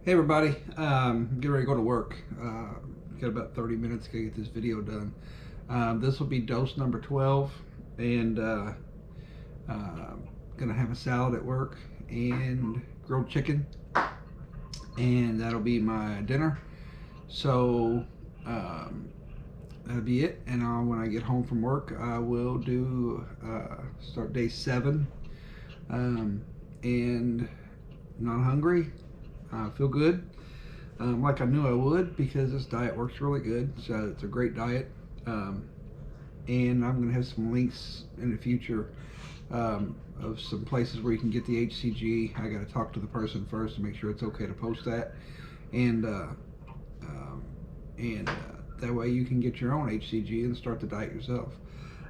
Hey everybody, get ready to go to work. Got about 30 minutes to get this video done. This will be dose number 12, and gonna have a salad at work and grilled chicken, and that'll be my dinner. So that'll be it. And when I get home from work, I will do start day 7, and not hungry. I feel good, like I knew I would, because this diet works really good. So it's a great diet, and I'm going to have some links in the future of some places where you can get the HCG. I got to talk to the person first to make sure it's okay to post that, and that way you can get your own HCG and start the diet yourself.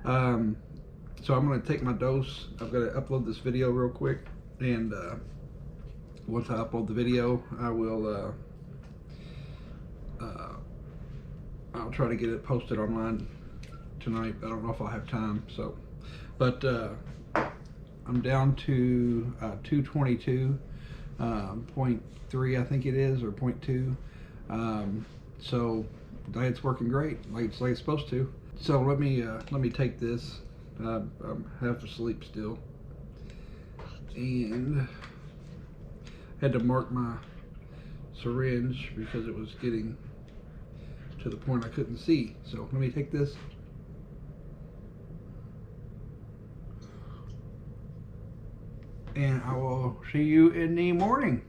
So I'm going to take my dose. I've got to upload this video real quick, and once I upload the video, I will I'll try to get it posted online tonight. I don't know if I'll have time. So, but I'm down to 222.3, I think it is, or 0.2. So diet's working great, like it's supposed to. So let me take this. I'm half asleep still, and had to mark my syringe because it was getting to the point I couldn't see. So let me take this. And I will see you in the morning.